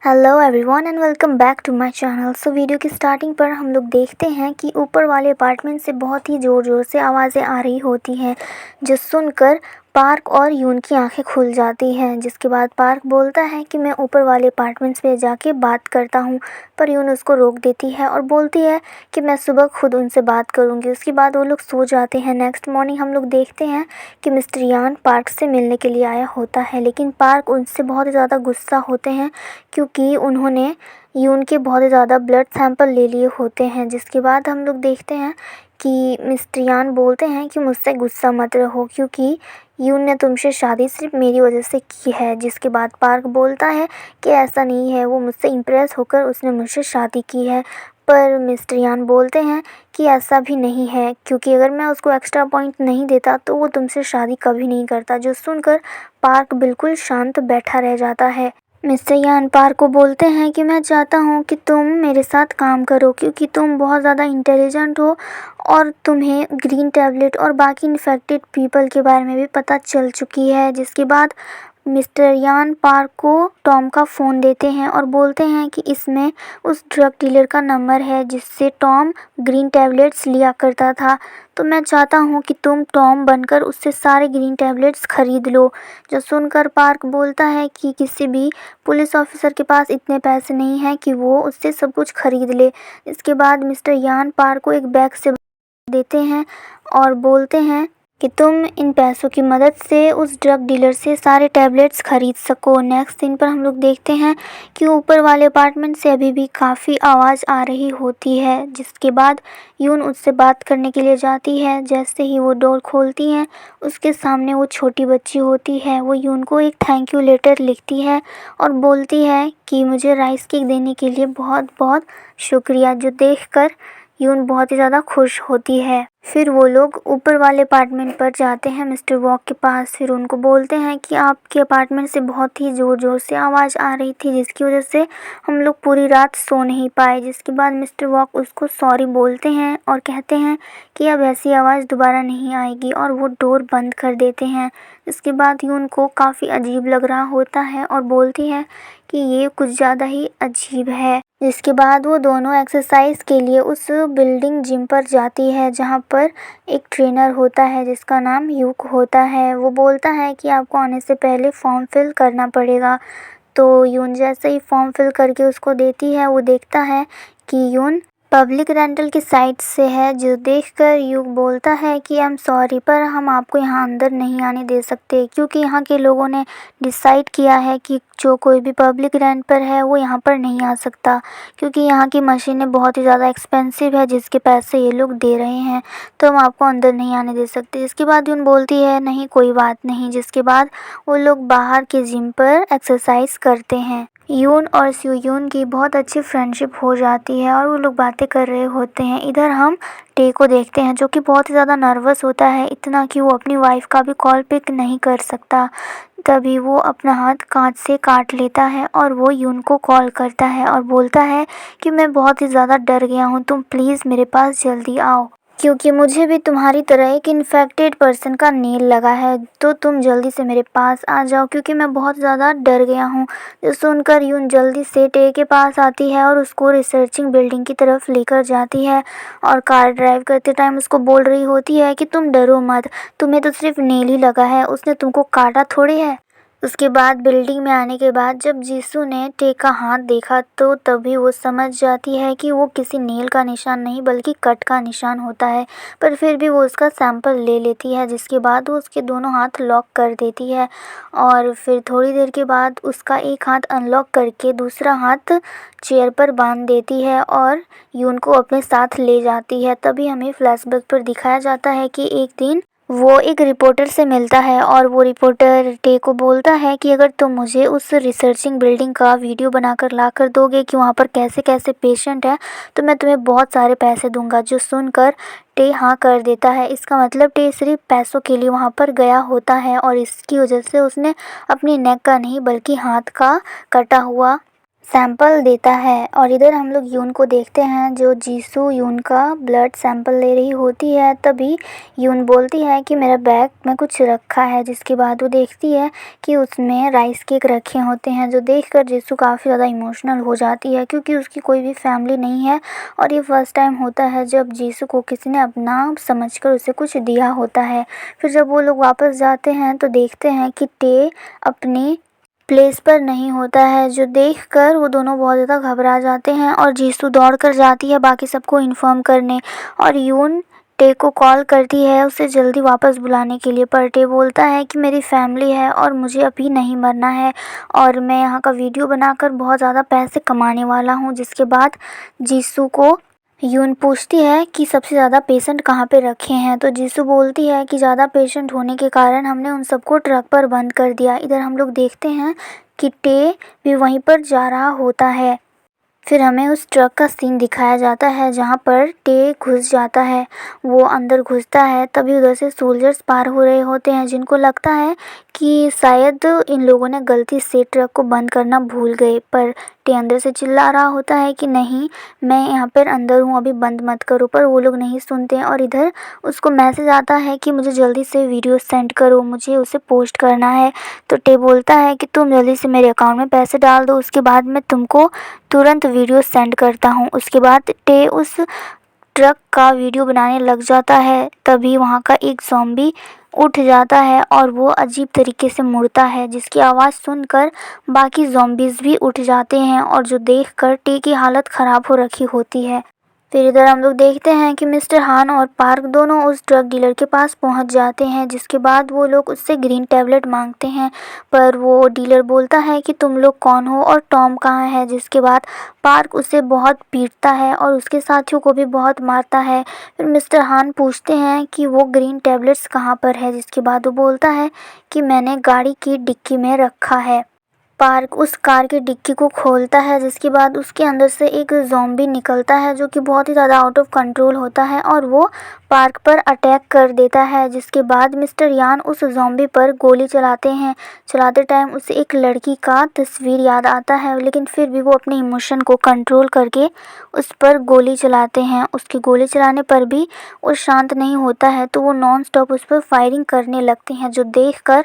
Hello everyone and welcome back to my channel. Video की starting पर हम लोग देखते हैं कि ऊपर वाले अपार्टमेंट से बहुत ही ज़ोर ज़ोर से आवाज़ें आ रही होती हैं, जो सुनकर पार्क और यून की आंखें खुल जाती हैं। जिसके बाद पार्क बोलता है कि मैं ऊपर वाले अपार्टमेंट्स पे जाके बात करता हूँ, पर यून उसको रोक देती है और बोलती है कि मैं सुबह खुद उनसे बात करूँगी। उसके बाद वो लोग सो जाते हैं। नेक्स्ट मॉर्निंग हम लोग देखते हैं कि मिस्टर यान पार्क से मिलने के लिए आया होता है, लेकिन पार्क उनसे बहुत ज़्यादा गुस्सा होते हैं क्योंकि उन्होंने यून के बहुत ज़्यादा ब्लड सैंपल ले लिए होते हैं। जिसके बाद हम लोग देखते हैं कि मिस्टर यान बोलते हैं कि मुझसे गुस्सा मत रहो क्योंकि यून ने तुमसे शादी सिर्फ मेरी वजह से की है। जिसके बाद पार्क बोलता है कि ऐसा नहीं है, वो मुझसे इम्प्रेस होकर उसने मुझसे शादी की है। पर मिस्टर यान बोलते हैं कि ऐसा भी नहीं है क्योंकि अगर मैं उसको एक्स्ट्रा पॉइंट नहीं देता तो वो तुमसे शादी कभी नहीं करता। जो सुनकर पार्क बिल्कुल शांत बैठा रह जाता है। मिस्टर यान पार्क को बोलते हैं कि मैं चाहता हूँ कि तुम मेरे साथ काम करो क्योंकि तुम बहुत ज़्यादा इंटेलिजेंट हो और तुम्हें ग्रीन टैबलेट और बाकी इन्फेक्टेड पीपल के बारे में भी पता चल चुकी है। जिसके बाद मिस्टर यान पार्क को टॉम का फ़ोन देते हैं और बोलते हैं कि इसमें उस ड्रग डीलर का नंबर है जिससे टॉम ग्रीन टैबलेट्स लिया करता था। तो मैं चाहता हूँ कि तुम टॉम बनकर उससे सारे ग्रीन टैबलेट्स खरीद लो। जो सुनकर पार्क बोलता है कि किसी भी पुलिस ऑफिसर के पास इतने पैसे नहीं हैं कि वो उससे सब कुछ खरीद ले। इसके बाद मिस्टर यान पार्क को एक बैग से देते हैं और बोलते हैं कि तुम इन पैसों की मदद से उस ड्रग डीलर से सारे टैबलेट्स खरीद सको। नेक्स्ट दिन पर हम लोग देखते हैं कि ऊपर वाले अपार्टमेंट से अभी भी काफ़ी आवाज़ आ रही होती है। जिसके बाद यून उससे बात करने के लिए जाती है। जैसे ही वो डोर खोलती हैं, उसके सामने वो छोटी बच्ची होती है। वो यून को एक थैंक यू लेटर लिखती है और बोलती है कि मुझे राइस केक देने के लिए बहुत बहुत शुक्रिया। जो देखकर यून बहुत ही ज़्यादा खुश होती है। फिर वो लोग ऊपर वाले अपार्टमेंट पर जाते हैं मिस्टर वॉक के पास। फिर उनको बोलते हैं कि आपके अपार्टमेंट से बहुत ही ज़ोर ज़ोर से आवाज़ आ रही थी जिसकी वजह से हम लोग पूरी रात सो नहीं पाए। जिसके बाद मिस्टर वॉक उसको सॉरी बोलते हैं और कहते हैं कि अब ऐसी आवाज़ दोबारा नहीं आएगी और वो डोर बंद कर देते हैं। इसके बाद यून को काफ़ी अजीब लग रहा होता है और बोलती है कि ये कुछ ज़्यादा ही अजीब है। जिसके बाद वो दोनों एक्सरसाइज के लिए उस बिल्डिंग जिम पर जाती है जहाँ पर एक ट्रेनर होता है जिसका नाम यूक होता है। वो बोलता है कि आपको आने से पहले फॉर्म फिल करना पड़ेगा। तो यून जैसे ही फॉर्म फिल करके उसको देती है, वो देखता है कि यून पब्लिक रेंटल की साइट से है। जो देखकर यूक बोलता है कि आई एम सॉरी, पर हम आपको यहाँ अंदर नहीं आने दे सकते क्योंकि यहाँ के लोगों ने डिसाइड किया है कि जो कोई भी पब्लिक रेंट पर है वो यहाँ पर नहीं आ सकता क्योंकि यहाँ की मशीनें बहुत ही ज़्यादा एक्सपेंसिव है जिसके पैसे ये लोग दे रहे हैं, तो हम आपको अंदर नहीं आने दे सकते। इसके बाद यून बोलती है नहीं कोई बात नहीं। जिसके बाद वो लोग बाहर के जिम पर एक्सरसाइज करते हैं। यून और स्यूयून की बहुत अच्छी फ्रेंडशिप हो जाती है और वो लोग बातें कर रहे होते हैं। इधर हम टे को देखते हैं जो कि बहुत ही ज़्यादा नर्वस होता है, इतना कि वो अपनी वाइफ का भी कॉल पिक नहीं कर सकता। तभी वो अपना हाथ कांच से काट लेता है और वो यून को कॉल करता है और बोलता है कि मैं बहुत ही ज़्यादा डर गया हूँ, तुम प्लीज़ मेरे पास जल्दी आओ क्योंकि मुझे भी तुम्हारी तरह एक इन्फेक्टेड पर्सन का नेल लगा है, तो तुम जल्दी से मेरे पास आ जाओ क्योंकि मैं बहुत ज़्यादा डर गया हूँ। जो सुनकर यून जल्दी से टे के पास आती है और उसको रिसर्चिंग बिल्डिंग की तरफ लेकर जाती है और कार ड्राइव करते टाइम उसको बोल रही होती है कि तुम डरो मत, तुम्हें तो सिर्फ नेल ही लगा है, उसने तुमको काटा थोड़ी है। उसके बाद बिल्डिंग में आने के बाद जब जीसू ने टे का हाथ देखा तो तभी वो समझ जाती है कि वो किसी नेल का निशान नहीं बल्कि कट का निशान होता है, पर फिर भी वो उसका सैंपल ले लेती है। जिसके बाद वो उसके दोनों हाथ लॉक कर देती है और फिर थोड़ी देर के बाद उसका एक हाथ अनलॉक करके दूसरा हाथ चेयर पर बांध देती है और यून को अपने साथ ले जाती है। तभी हमें फ्लैशबैक पर दिखाया जाता है कि एक दिन वो एक रिपोर्टर से मिलता है और वो रिपोर्टर टे को बोलता है कि अगर तुम मुझे उस रिसर्चिंग बिल्डिंग का वीडियो बनाकर ला कर दोगे कि वहाँ पर कैसे कैसे पेशेंट हैं, तो मैं तुम्हें बहुत सारे पैसे दूंगा। जो सुनकर टे हाँ कर देता है। इसका मतलब टे सिर्फ पैसों के लिए वहाँ पर गया होता है और इसकी वजह से उसने अपनी नेक का नहीं बल्कि हाथ का कटा हुआ सैंपल देता है। और इधर हम लोग यून को देखते हैं जो जीसू यून का ब्लड सैंपल ले रही होती है। तभी यून बोलती है कि मेरा बैग में कुछ रखा है, जिसके बाद वो देखती है कि उसमें राइस केक रखे होते हैं, जो देखकर जीसू काफ़ी ज़्यादा इमोशनल हो जाती है क्योंकि उसकी कोई भी फैमिली नहीं है और ये फर्स्ट टाइम होता है जब जीसू को किसी ने अपना समझकर उसे कुछ दिया होता है। फिर जब वो लोग वापस जाते हैं तो देखते हैं कि टे अपनी प्लेस पर नहीं होता है, जो देखकर वो दोनों बहुत ज़्यादा घबरा जाते हैं और जीसू दौड़कर जाती है बाकी सबको इन्फॉर्म करने। और यून टे को कॉल करती है उसे जल्दी वापस बुलाने के लिए, पर टे बोलता है कि मेरी फैमिली है और मुझे अभी नहीं मरना है और मैं यहाँ का वीडियो बनाकर बहुत ज़्यादा पैसे कमाने वाला हूँ। जिसके बाद जीसू को यून पूछती है कि सबसे ज़्यादा पेशेंट कहाँ पे रखे हैं, तो जीसू बोलती है कि ज़्यादा पेशेंट होने के कारण हमने उन सबको ट्रक पर बंद कर दिया। इधर हम लोग देखते हैं कि टे भी वहीं पर जा रहा होता है। फिर हमें उस ट्रक का सीन दिखाया जाता है जहाँ पर टे घुस जाता है। वो अंदर घुसता है तभी उधर से सोल्जर्स पार हो रहे होते हैं, जिनको लगता है कि शायद इन लोगों ने गलती से ट्रक को बंद करना भूल गए। पर टे अंदर से चिल्ला रहा होता है कि नहीं, मैं यहाँ पर अंदर हूँ, अभी बंद मत करो। पर वो लोग नहीं सुनते हैं और इधर उसको मैसेज आता है कि मुझे जल्दी से वीडियो सेंड करो, मुझे उसे पोस्ट करना है। तो टे बोलता है कि तुम जल्दी से मेरे अकाउंट में पैसे डाल दो, उसके बाद मैं तुमको तुरंत वीडियो सेंड करता हूँ। उसके बाद टे उस ट्रक का वीडियो बनाने लग जाता है। तभी वहाँ का एक ज़ॉम्बी उठ जाता है और वो अजीब तरीके से मुड़ता है, जिसकी आवाज़ सुनकर बाकी ज़ॉम्बीज़ भी उठ जाते हैं और जो देखकर टे की हालत ख़राब हो रखी होती है। फिर इधर हम लोग देखते हैं कि मिस्टर हान और पार्क दोनों उस ड्रग डीलर के पास पहुंच जाते हैं, जिसके बाद वो लोग उससे ग्रीन टैबलेट मांगते हैं। पर वो डीलर बोलता है कि तुम लोग कौन हो और टॉम कहाँ है। जिसके बाद पार्क उसे बहुत पीटता है और उसके साथियों को भी बहुत मारता है। फिर मिस्टर हान पूछते हैं कि वो ग्रीन टैबलेट्स कहाँ पर है, जिसके बाद वो बोलता है कि मैंने गाड़ी की डिक्की में रखा है। पार्क उस कार की डिक्की को खोलता है, जिसके बाद उसके अंदर से एक ज़ॉम्बी निकलता है जो कि बहुत ही ज़्यादा आउट ऑफ कंट्रोल होता है और वो पार्क पर अटैक कर देता है। जिसके बाद मिस्टर यान उस ज़ॉम्बी पर गोली चलाते हैं। चलाते टाइम उसे एक लड़की का तस्वीर याद आता है, लेकिन फिर भी वो अपने इमोशन को कंट्रोल करके उस पर गोली चलाते हैं। उसकी गोली चलाने पर भी वो शांत नहीं होता है, तो वो नॉन स्टॉप उस पर फायरिंग करने लगते हैं, जो देखकर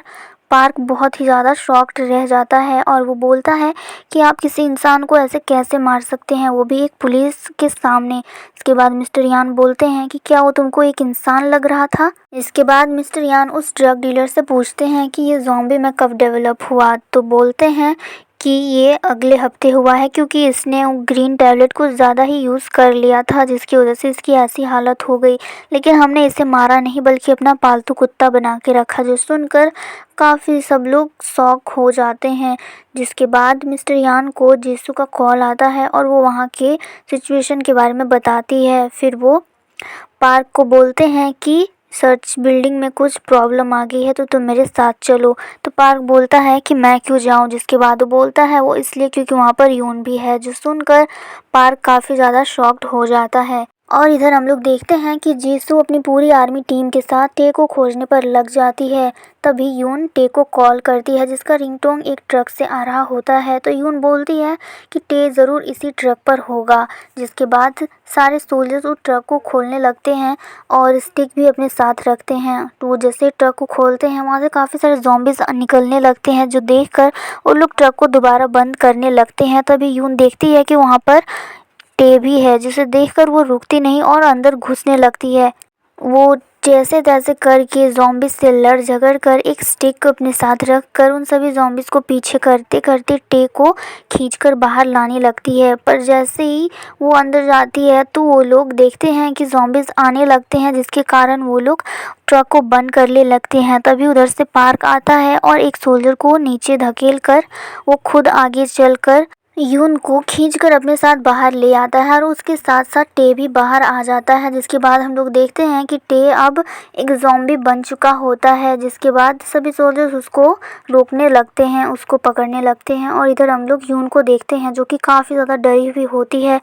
पार्क बहुत ही ज़्यादा शॉक्ड रह जाता है और वो बोलता है कि आप किसी इंसान को ऐसे कैसे मार सकते हैं, वो भी एक पुलिस के सामने। इसके बाद मिस्टर यान बोलते हैं कि क्या वो तुमको एक इंसान लग रहा था। इसके बाद मिस्टर यान उस ड्रग डीलर से पूछते हैं कि ये ज़ॉम्बी में कब डेवलप हुआ, तो बोलते हैं कि ये अगले हफ्ते हुआ है क्योंकि इसने ग्रीन टैबलेट कुछ ज़्यादा ही यूज़ कर लिया था, जिसकी वजह से इसकी ऐसी हालत हो गई। लेकिन हमने इसे मारा नहीं बल्कि अपना पालतू कुत्ता बना के रखा, जो सुनकर काफ़ी सब लोग शॉक हो जाते हैं। जिसके बाद मिस्टर यान को जीसू का कॉल आता है और वो वहाँ के सिचुएशन के बारे में बताती है। फिर वो पार्क को बोलते हैं कि सर्च बिल्डिंग में कुछ प्रॉब्लम आ गई है तो तुम मेरे साथ चलो। तो पार्क बोलता है कि मैं क्यों जाऊं। जिसके बाद वो बोलता है वो इसलिए क्योंकि वहाँ पर यून भी है, जो सुनकर पार्क काफ़ी ज़्यादा शॉक्ड हो जाता है। और इधर हम लोग देखते हैं कि जीसू अपनी पूरी आर्मी टीम के साथ टे को खोजने पर लग जाती है। तभी यून टे को कॉल करती है, जिसका रिंगटोन एक ट्रक से आ रहा होता है। तो यून बोलती है कि टे ज़रूर इसी ट्रक पर होगा। जिसके बाद सारे सोल्जर्स उस ट्रक को खोलने लगते हैं और स्टिक भी अपने साथ रखते हैं। तो वो जैसे ट्रक को खोलते हैं वहाँ से काफ़ी सारे ज़ॉम्बीज़ निकलने लगते हैं, जो देखकर वो लोग ट्रक को दोबारा बंद करने लगते हैं। तभी यून देखती है कि वहाँ पर टे भी है, जिसे देखकर वो रुकती नहीं और अंदर घुसने लगती है। वो जैसे तैसे करके ज़ॉम्बीज़ से लड़ झगड़ कर एक स्टिक अपने साथ रख कर उन सभी ज़ॉम्बीज़ को पीछे करते करते टे को खींचकर बाहर लाने लगती है। पर जैसे ही वो अंदर जाती है तो वो लोग देखते हैं कि ज़ॉम्बीज़ आने लगते हैं, जिसके कारण वो लोग ट्रक को बंद करने लगते हैं। तभी उधर से पार्क आता है और एक सोल्जर को नीचे धकेल कर वो खुद आगे चल कर यून को खींचकर अपने साथ बाहर ले आता है और उसके साथ साथ टे भी बाहर आ जाता है। जिसके बाद हम लोग देखते हैं कि टे अब एक ज़ॉम्बी बन चुका होता है। जिसके बाद सभी सोल्जर्स उसको रोकने लगते हैं, उसको पकड़ने लगते हैं और इधर हम लोग यून को देखते हैं जो कि काफ़ी ज़्यादा डरी हुई होती है।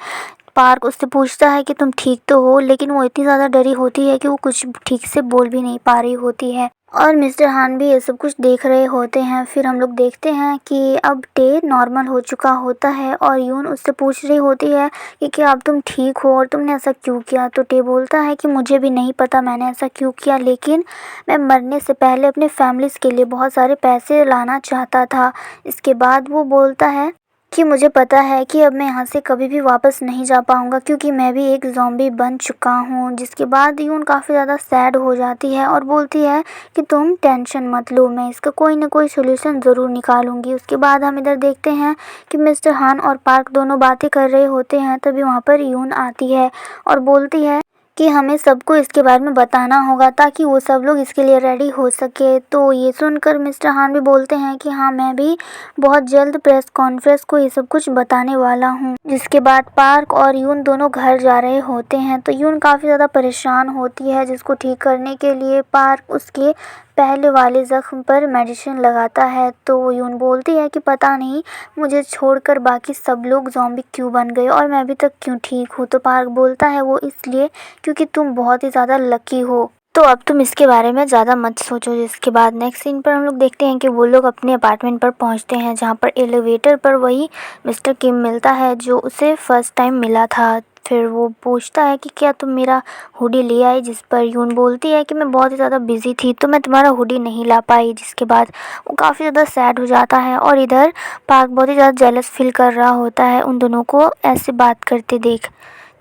पार्क उससे पूछता है कि तुम ठीक तो हो, लेकिन वो इतनी ज़्यादा डरी होती है कि वो कुछ ठीक से बोल भी नहीं पा रही होती है। और मिस्टर हान भी ये सब कुछ देख रहे होते हैं। फिर हम लोग देखते हैं कि अब टे नॉर्मल हो चुका होता है और यून उससे पूछ रही होती है कि क्या अब तुम ठीक हो और तुमने ऐसा क्यों किया। तो टे बोलता है कि मुझे भी नहीं पता मैंने ऐसा क्यों किया, लेकिन मैं मरने से पहले अपने फैमिलीज़ के लिए बहुत सारे पैसे लाना चाहता था। इसके बाद वो बोलता है कि मुझे पता है कि अब मैं यहाँ से कभी भी वापस नहीं जा पाऊँगा क्योंकि मैं भी एक ज़ॉम्बी बन चुका हूँ। जिसके बाद यून काफ़ी ज़्यादा सैड हो जाती है और बोलती है कि तुम टेंशन मत लो, मैं इसका कोई ना कोई सोल्यूशन ज़रूर निकालूंगी। उसके बाद हम इधर देखते हैं कि मिस्टर हान और पार्क दोनों बातें कर रहे होते हैं। तभी वहाँ पर यून आती है और बोलती है कि हमें सबको इसके बारे में बताना होगा ताकि वो सब लोग इसके लिए रेडी हो सके। तो ये सुनकर मिस्टर हान भी बोलते हैं कि हाँ, मैं भी बहुत जल्द प्रेस कॉन्फ्रेंस को ये सब कुछ बताने वाला हूँ। जिसके बाद पार्क और यून दोनों घर जा रहे होते हैं। तो यून काफ़ी ज़्यादा परेशान होती है, जिसको ठीक करने के लिए पार्क उसके पहले वाले ज़ख्म पर मेडिसिन लगाता है। तो यून बोलती है कि पता नहीं मुझे छोड़कर बाकी सब लोग ज़ॉम्बी क्यों बन गए और मैं अभी तक क्यों ठीक हूँ। तो पार्क बोलता है वो इसलिए क्योंकि तुम बहुत ही ज़्यादा लकी हो, तो अब तुम इसके बारे में ज़्यादा मत सोचो। जिसके बाद नेक्स्ट सीन पर हम लोग देखते हैं कि वो लोग अपने अपार्टमेंट पर पहुंचते हैं, जहां पर एलिवेटर पर वही मिस्टर किम मिलता है जो उसे फर्स्ट टाइम मिला था। फिर वो पूछता है कि क्या तुम मेरा हुडी ले आई, जिस पर यून बोलती है कि मैं बहुत ही ज़्यादा बिजी थी तो मैं तुम्हारा हुडी नहीं ला पाई। जिसके बाद वो काफ़ी ज़्यादा सैड हो जाता है और इधर पार्क बहुत ही ज़्यादा जेलस फील कर रहा होता है उन दोनों को ऐसे बात करते देख।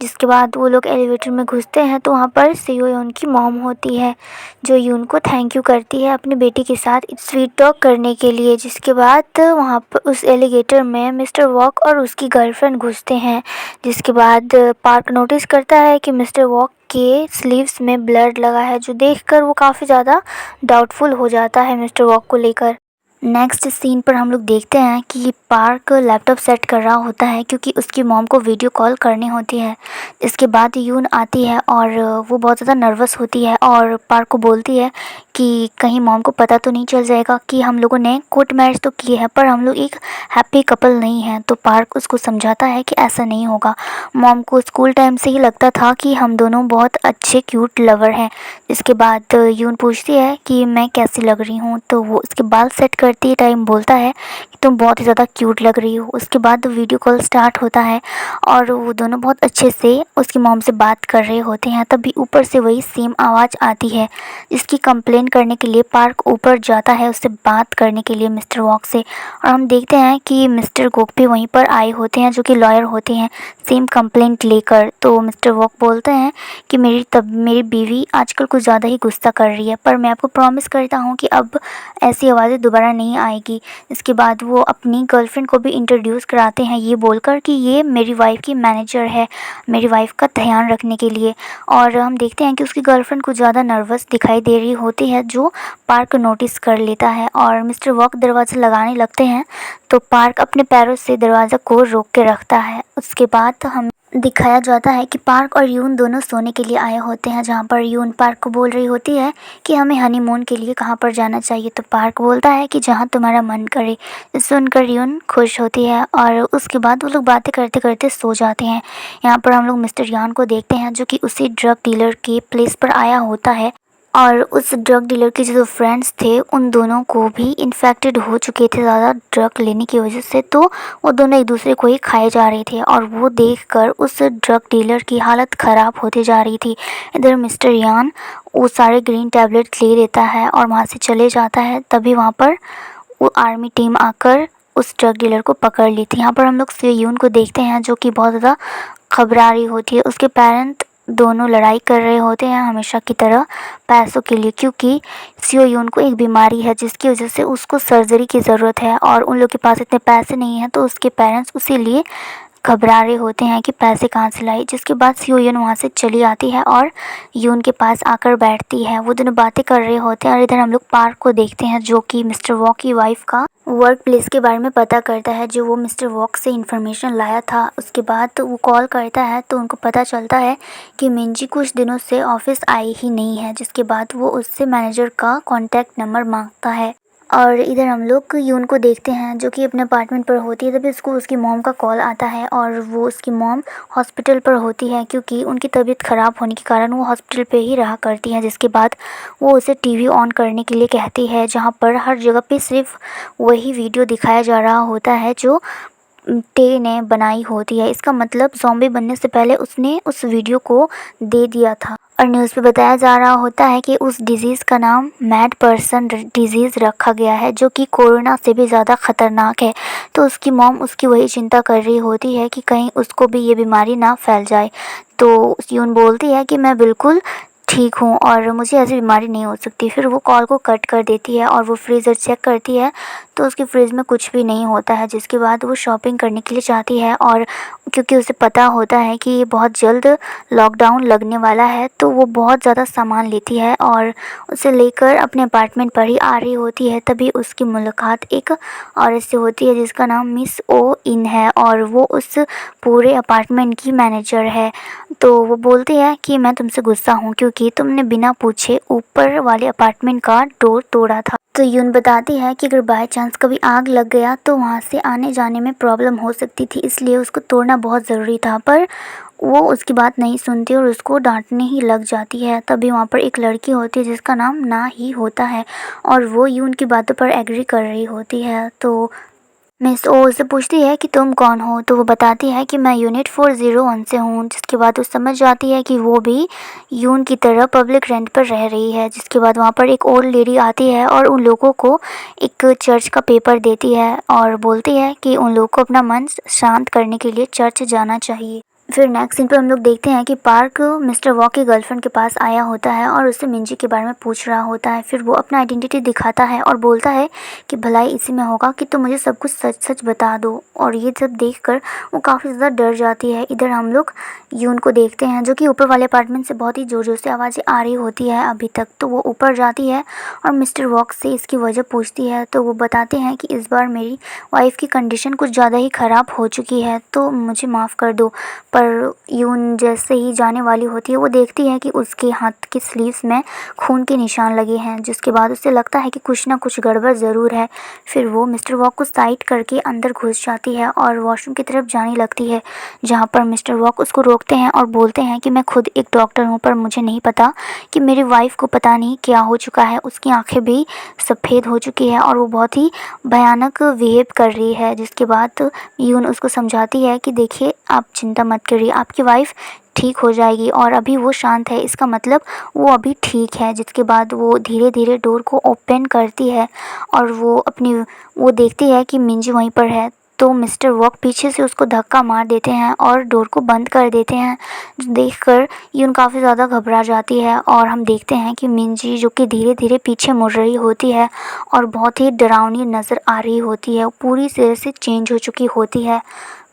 जिसके बाद वो लोग एलिवेटर में घुसते हैं तो वहाँ पर सेयोन की मॉम होती है जो यून को थैंक यू करती है अपनी बेटी के साथ स्वीट टॉक करने के लिए। जिसके बाद वहाँ पर उस एलिगेटर में मिस्टर वॉक और उसकी गर्लफ्रेंड घुसते हैं। जिसके बाद पार्क नोटिस करता है कि मिस्टर वॉक के स्लीव्स में ब्लड लगा है, जो देखकर वो काफ़ी ज़्यादा डाउटफुल हो जाता है मिस्टर वॉक को लेकर। नेक्स्ट सीन पर हम लोग देखते हैं कि पार्क लैपटॉप सेट कर रहा होता है क्योंकि उसकी मॉम को वीडियो कॉल करनी होती है। इसके बाद यून आती है और वो बहुत ज़्यादा नर्वस होती है और पार्क को बोलती है कि कहीं मॉम को पता तो नहीं चल जाएगा कि हम लोगों ने कोर्ट मैरिज तो किए हैं पर हम लोग एक हैप्पी कपल नहीं हैं। तो पार्क उसको समझाता है कि ऐसा नहीं होगा, मॉम को स्कूल टाइम से ही लगता था कि हम दोनों बहुत अच्छे क्यूट लवर हैं। इसके बाद यून पूछती है कि मैं कैसी लग रही हूँ, तो वो उसके बाल सेट करती टाइम बोलता है कि तुम बहुत ही ज़्यादा क्यूट लग रही हो। उसके बाद वीडियो कॉल स्टार्ट होता है और वो दोनों बहुत अच्छे से उसकी मॉम से बात कर रहे होते हैं। तभी ऊपर से वही सेम आवाज़ आती है जिसकी कंप्लेन करने के लिए पार्क ऊपर जाता है उससे बात करने के लिए मिस्टर वॉक से। और हम देखते हैं कि मिस्टर गोक भी वहीं पर आए होते हैं जो कि लॉयर होते हैं सेम कंप्लेंट लेकर। तो मिस्टर वॉक बोलते हैं कि मेरी बीवी आजकल कुछ ज़्यादा ही गुस्सा कर रही है, पर मैं आपको प्रॉमिस करता हूँ कि अब ऐसी आवाज़ें दोबारा नहीं आएगी। इसके बाद वो अपनी गर्लफ्रेंड को भी इंट्रोड्यूस कराते हैं ये बोलकर कि ये मेरी वाइफ की मैनेजर है, मेरी वाइफ का ध्यान रखने के लिए। और हम देखते हैं कि उसकी गर्लफ्रेंड कुछ ज़्यादा नर्वस दिखाई दे रही होती है जो पार्क नोटिस कर लेता है और मिस्टर वॉक दरवाज़ा लगाने लगते हैं तो पार्क अपने पैरों से दरवाज़ा को रोक के रखता है। उसके बाद हम दिखाया जाता है कि पार्क और यून दोनों सोने के लिए आए होते हैं, जहाँ पर यून पार्क को बोल रही होती है कि हमें हनीमून के लिए कहाँ पर जाना चाहिए। तो पार्क बोलता है कि जहाँ तुम्हारा मन करे। सुनकर यून खुश होती है और उसके बाद वो लोग बातें करते करते सो जाते हैं। यहाँ पर हम लोग मिस्टर यान को देखते हैं जो कि उसी ड्रग डीलर के प्लेस पर आया होता है और उस ड्रग डीलर के जो फ्रेंड्स थे उन दोनों को भी इन्फेक्टेड हो चुके थे ज़्यादा ड्रग लेने की वजह से, तो वो दोनों एक दूसरे को ही खाए जा रहे थे और वो देखकर उस ड्रग डीलर की हालत ख़राब होती जा रही थी। इधर मिस्टर यान वो सारे ग्रीन टैबलेट ले लेता है और वहाँ से चले जाता है। तभी वहाँ पर वो आर्मी टीम आकर उस ड्रग डीलर को पकड़ ली थी। यहाँ पर हम लोग सेयून को देखते हैं जो कि बहुत ज़्यादा घबरा रही होती है। उसके पेरेंट दोनों लड़ाई कर रहे होते हैं हमेशा की तरह पैसों के लिए, क्योंकि सियोयून को एक बीमारी है जिसकी वजह से उसको सर्जरी की ज़रूरत है और उन लोग के पास इतने पैसे नहीं हैं। तो उसके पेरेंट्स उसी लिए घबरा रहे होते हैं कि पैसे कहाँ से लाई। जिसके बाद सियोयून वहाँ से चली आती है और यून के पास आकर बैठती है। वो दोनों बातें कर रहे होते हैं और इधर हम लोग पार्क को देखते हैं जो कि मिस्टर वॉक की वाइफ का वर्क प्लेस के बारे में पता करता है जो वो मिस्टर वॉक से इन्फॉर्मेशन लाया था। उसके बाद वो कॉल करता है तो उनको पता चलता है कि मिंजी कुछ दिनों से ऑफिस आई ही नहीं है। जिसके बाद वो उससे मैनेजर का कॉन्टैक्ट नंबर मांगता है और इधर हम लोग यून को देखते हैं जो कि अपने अपार्टमेंट पर होती है। तभी उसको उसकी मॉम का कॉल आता है और वो उसकी मॉम हॉस्पिटल पर होती है क्योंकि उनकी तबीयत ख़राब होने के कारण वो हॉस्पिटल पे ही रहा करती हैं। जिसके बाद वो उसे टीवी ऑन करने के लिए कहती है, जहाँ पर हर जगह पे सिर्फ वही वीडियो दिखाया जा रहा होता है जो टे ने बनाई होती है। इसका मतलब ज़ॉम्बी बनने से पहले उसने उस वीडियो को दे दिया था। और न्यूज़ पे बताया जा रहा होता है कि उस डिज़ीज़ का नाम मैड पर्सन डिज़ीज़ रखा गया है, जो कि कोरोना से भी ज़्यादा ख़तरनाक है। तो उसकी मॉम उसकी वही चिंता कर रही होती है कि कहीं उसको भी ये बीमारी ना फैल जाए। तो यून बोलती है कि मैं बिल्कुल ठीक हूँ और मुझे ऐसी बीमारी नहीं हो सकती। फिर वो कॉल को कट कर देती है और वो फ्रीज़र चेक करती है तो उसके फ्रिज में कुछ भी नहीं होता है। जिसके बाद वो शॉपिंग करने के लिए जाती है और क्योंकि उसे पता होता है कि ये बहुत जल्द लॉकडाउन लगने वाला है, तो वो बहुत ज़्यादा सामान लेती है और उसे लेकर अपने अपार्टमेंट पर ही आ रही होती है। तभी उसकी मुलाकात एक औरत से होती है जिसका नाम मिस ओ इन है और वो उस पूरे अपार्टमेंट की मैनेजर है। तो वो बोलती है कि मैं तुमसे गुस्सा हूँ क्योंकि तुमने बिना पूछे ऊपर वाले अपार्टमेंट का डोर तोड़ा था। तो यून बताती है कि अगर बाय चांस कभी आग लग गया तो वहाँ से आने जाने में प्रॉब्लम हो सकती थी, इसलिए उसको तोड़ना बहुत ज़रूरी था। पर वो उसकी बात नहीं सुनती और उसको डांटने ही लग जाती है। तभी वहाँ पर एक लड़की होती है जिसका नाम ना ही होता है और वो यून की बातों पर एग्री कर रही होती है। तो मिस ओ उससे पूछती है कि तुम कौन हो, तो वो बताती है कि मैं यूनिट 401 से हूँ। जिसके बाद वो समझ जाती है कि वो भी यून की तरह पब्लिक रेंट पर रह रही है। जिसके बाद वहाँ पर एक ओल्ड लेडी आती है और उन लोगों को एक चर्च का पेपर देती है और बोलती है कि उन लोगों को अपना मन शांत करने के लिए चर्च जाना चाहिए। फिर नेक्स्ट सीन पर हम लोग देखते हैं कि पार्क मिस्टर वॉक की गर्लफ्रेंड के पास आया होता है और उससे मिंजी के बारे में पूछ रहा होता है। फिर वो अपना आइडेंटिटी दिखाता है और बोलता है कि भलाई इसी में होगा कि तुम मुझे सब कुछ सच सच बता दो। और ये सब देखकर वो काफ़ी ज़्यादा डर जाती है। इधर हम लोग यून को देखते हैं जो कि ऊपर वाले अपार्टमेंट से बहुत ही ज़ोर ज़ोर से आवाज़ें आ रही होती है अभी तक। तो वो ऊपर जाती है और मिस्टर वॉक से इसकी वजह पूछती है। तो वो बताते हैं कि इस बार मेरी वाइफ की कंडीशन कुछ ज़्यादा ही ख़राब हो चुकी है, तो मुझे माफ़ कर दो। पर यून जैसे ही जाने वाली होती है वो देखती है कि उसके हाथ की स्लीव्स में खून के निशान लगे हैं। जिसके बाद उसे लगता है कि कुछ ना कुछ गड़बड़ ज़रूर है। फिर वो मिस्टर वॉक को साइड करके अंदर घुस जाती है और वॉशरूम की तरफ जाने लगती है, जहाँ पर मिस्टर वॉक उसको रोकते हैं और बोलते हैं कि मैं खुद एक डॉक्टर हूँ, पर मुझे नहीं पता कि मेरी वाइफ को पता नहीं क्या हो चुका है। उसकी आंखें भी सफ़ेद हो चुकी है और वो बहुत ही भयानक बिहेव कर रही है। जिसके बाद यून उसको समझाती है कि देखिए आप चिंता मत करिए, आपकी वाइफ ठीक हो जाएगी और अभी वो शांत है, इसका मतलब वो अभी ठीक है। जिसके बाद वो धीरे धीरे डोर को ओपन करती है और वो देखती है कि मिंजी वहीं पर है। तो मिस्टर वॉक पीछे से उसको धक्का मार देते हैं और डोर को बंद कर देते हैं। देखकर यून काफ़ी ज़्यादा घबरा जाती है और हम देखते हैं कि मिंजी जो कि धीरे धीरे पीछे मुड़ रही होती है और बहुत ही डरावनी नज़र आ रही होती है, पूरी तरह से चेंज हो चुकी होती है।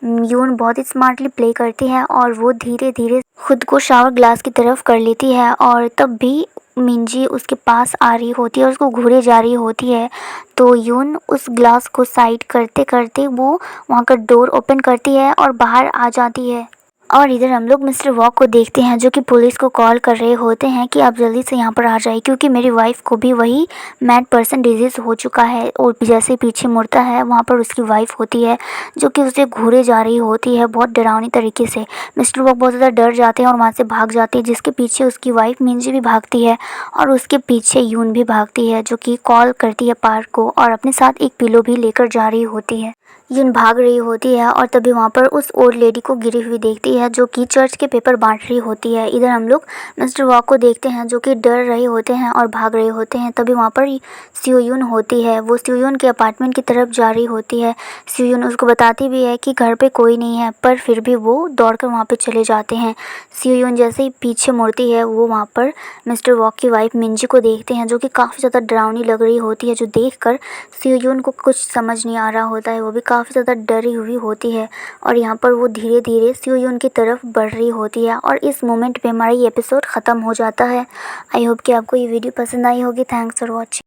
यून बहुत ही स्मार्टली प्ले करती है और वो धीरे धीरे खुद को शावर ग्लास की तरफ कर लेती है और तब भी मिंजी उसके पास आ रही होती है और उसको घूरे जा रही होती है। तो यून उस ग्लास को साइड करते करते वो वहाँ का डोर ओपन करती है और बाहर आ जाती है। और इधर हम लोग मिस्टर वॉक को देखते हैं जो कि पुलिस को कॉल कर रहे होते हैं कि आप जल्दी से यहाँ पर आ जाइए, क्योंकि मेरी वाइफ को भी वही मैड पर्सन डिजीज़ हो चुका है। और जैसे पीछे मुड़ता है वहाँ पर उसकी वाइफ होती है जो कि उसे घूरे जा रही होती है बहुत डरावनी तरीके से। मिस्टर वॉक बहुत ज़्यादा डर जाते हैं और वहाँ से भाग जाते हैं, जिसके पीछे उसकी वाइफ मिंजी भी भागती है और उसके पीछे यून भी भागती है, जो कि कॉल करती है पार्क को और अपने साथ एक पिलो भी लेकर जा रही होती है। यून भाग रही होती है और तभी वहाँ पर उस ओल्ड लेडी को गिरी हुई देखती है जो कि चर्च के पेपर बांट रही होती है। इधर हम लोग मिस्टर वॉक को देखते हैं जो कि डर रहे होते हैं और भाग रहे होते हैं। तभी वहाँ पर सियोयून होती है, वो सियोयून के अपार्टमेंट की तरफ जा रही होती है। सियोयून उसको बताती भी है कि घर पे कोई नहीं है, पर फिर भी वो दौड़कर वहाँ पे चले जाते हैं। सियोयून जैसे ही पीछे मुड़ती है वो वहाँ पर मिस्टर वॉक की वाइफ मिंजी को देखते हैं जो कि काफ़ी ज़्यादा डरावनी लग रही होती है, जो देखकर सियोयून को कुछ समझ नहीं आ रहा होता है, वो भी काफ़ी ज़्यादा डरी हुई होती है। और यहाँ पर वो धीरे धीरे सियोयून की तरफ बढ़ रही होती है और इस मोमेंट पे हमारा ये एपिसोड ख़त्म हो जाता है। आई होप कि आपको ये वीडियो पसंद आई होगी। Thanks for watching.